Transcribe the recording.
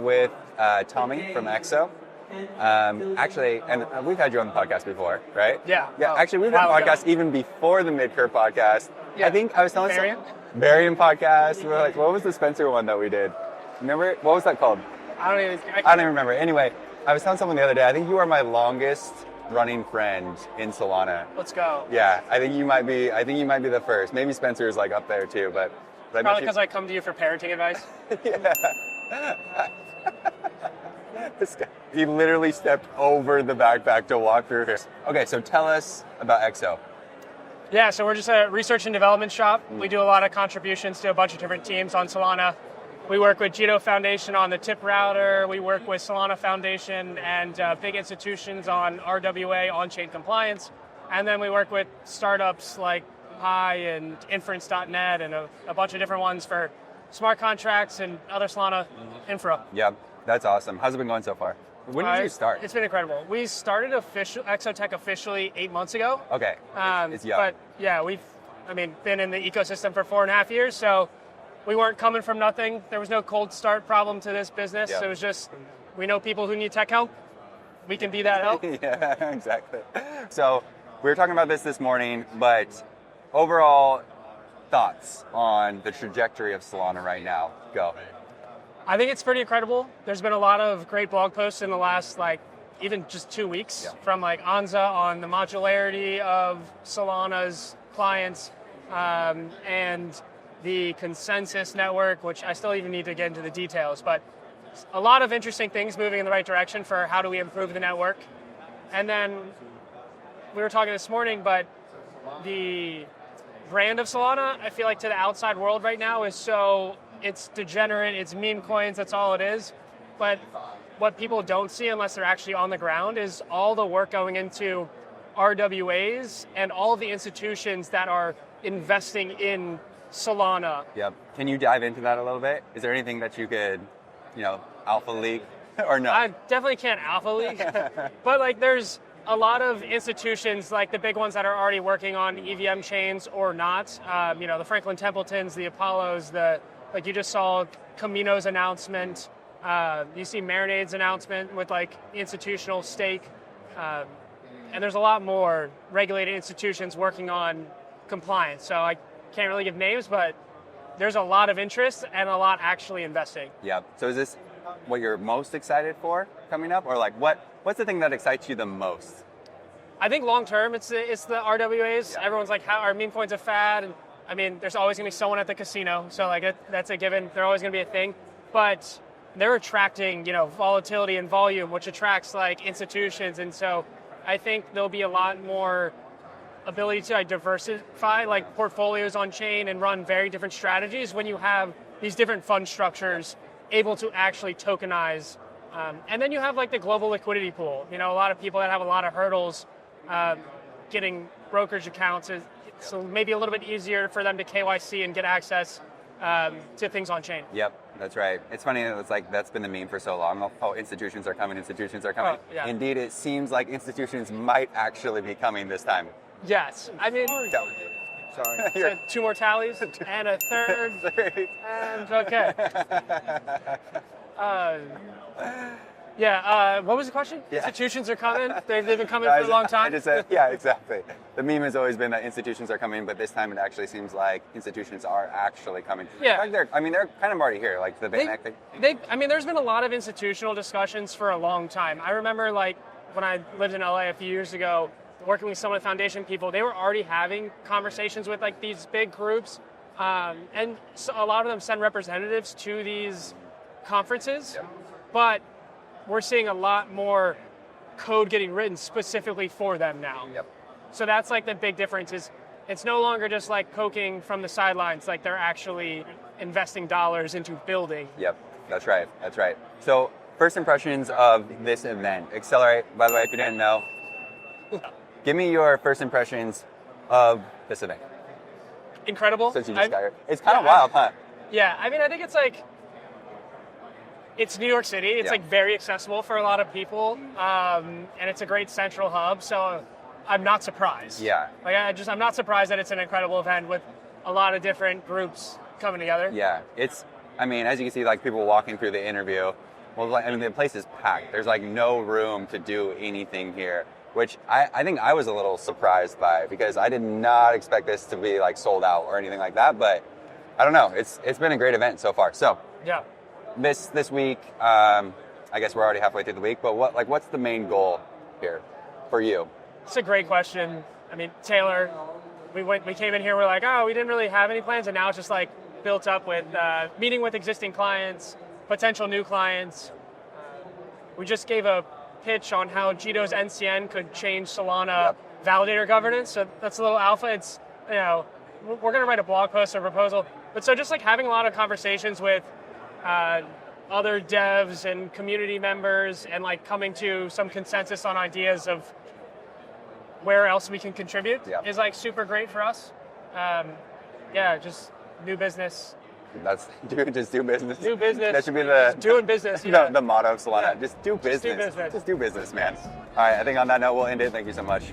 with Tommy from EXO. Actually, and we've had you on the podcast before, right? Yeah. Actually, we've done podcasts even before the Mid-Curve podcast. Yeah. I think I was telling Varian podcast. We were like, what was the Spencer one that we did? Remember? What was that called? I don't even remember. Anyway, I was telling someone the other day, I think you are my longest running friend in Solana. Let's go. Yeah, I think you might be the first. Maybe Spencer is like up there too, but probably because I come to you for parenting advice. Yeah. This guy, he literally stepped over the backpack to walk through here. Okay, so tell us about EXO. Yeah, so we're just a research and development shop. We do a lot of contributions to a bunch of different teams on Solana. We work with Jito Foundation on the tip router. We work with Solana Foundation and big institutions on RWA on-chain compliance. And then we work with startups like Pi and Inference.net and a bunch of different ones for smart contracts and other Solana infra. Yeah, that's awesome. How's it been going so far? When did you start? It's been incredible. We started EXOTech officially 8 months ago. Okay, it's young. But yeah, we've been in the ecosystem for 4.5 years, so we weren't coming from nothing. There was no cold start problem to this business. Yeah. It was just, we know people who need tech help. We can be that help. Yeah, exactly. So we were talking about this morning, but overall thoughts on the trajectory of Solana right now. Go. I think it's pretty incredible. There's been a lot of great blog posts in the last, even just 2 weeks from Anza on the modularity of Solana's clients and the consensus network, which I still even need to get into the details, but a lot of interesting things moving in the right direction for how do we improve the network. And then we were talking this morning, but the brand of Solana, I feel like to the outside world right now is it's degenerate, it's meme coins, that's all it is. But what people don't see unless they're actually on the ground is all the work going into RWAs and all the institutions that are investing in Solana. Yep. Can you dive into that a little bit? Is there anything that you could, alpha league or no? I definitely can't alpha league, but there's a lot of institutions, like the big ones that are already working on EVM chains or not. The Franklin Templetons, the Apollos, you just saw Camino's announcement. You see Marinade's announcement with institutional stake. And there's a lot more regulated institutions working on compliance. So I can't really give names, but there's a lot of interest and a lot actually investing. Yeah. So is this what you're most excited for coming up? Or what's the thing that excites you the most? I think long term, it's the RWAs. Yeah. Everyone's like, how are meme coins a fad? And there's always going to be someone at the casino. So that's a given. They're always going to be a thing. But they're attracting, volatility and volume, which attracts institutions. And so I think there'll be a lot more ability to diversify portfolios on chain and run very different strategies when you have these different fund structures able to actually tokenize. And then you have the global liquidity pool. A lot of people that have a lot of hurdles getting brokerage accounts, so maybe a little bit easier for them to KYC and get access to things on chain. Yep, that's right. It's funny, it's that's been the meme for so long. Oh, institutions are coming. Oh, yeah. Indeed, it seems like institutions might actually be coming this time. Yes. Sorry. So 2 more tallies and a third. And okay. What was the question? Yeah. Institutions are coming. They've been coming for a long time. I just said, yeah, exactly. The meme has always been that institutions are coming, but this time it actually seems like institutions are actually coming. Yeah. They're kind of already here, the Bank thing. There's been a lot of institutional discussions for a long time. I remember when I lived in LA a few years ago, working with some of the foundation people, they were already having conversations with these big groups, and so a lot of them send representatives to these conferences, but we're seeing a lot more code getting written specifically for them now. Yep. So that's the big difference is it's no longer just poking from the sidelines, they're actually investing dollars into building. Yep, that's right. So first impressions of this event. Accelerate, by the way, if you didn't know, give me your first impressions of this event. Incredible. Since you just got here. It's kind of wild, huh? Yeah, I think it's it's New York City. It's very accessible for a lot of people, and it's a great central hub. So I'm not surprised. Yeah. I'm not surprised that it's an incredible event with a lot of different groups coming together. Yeah, as you can see, people walking through the interview, Well, like, I mean, the place is packed. There's like no room to do anything here, which I think I was a little surprised by because I did not expect this to be like sold out or anything like that. But I don't know. It's been a great event so far. So Yeah. this week, I guess we're already halfway through the week. But what's the main goal here for you? It's a great question. I mean, Taylor, we came in here, we're like, oh, we didn't really have any plans, and now it's just like built up with meeting with existing clients, potential new clients. We just gave a pitch on how Jito's NCN could change Solana validator governance. So that's a little alpha. It's, you know, we're going to write a blog post or proposal. But so just like having a lot of conversations with other devs and community members and like coming to some consensus on ideas of where else we can contribute is like super great for us. Just new business. Just do business. Do business. That should be the doing business. Yeah. the motto of Solana. Yeah. Just do business. Just do business. Just do business, man. All right, I think on that note we'll end it. Thank you so much.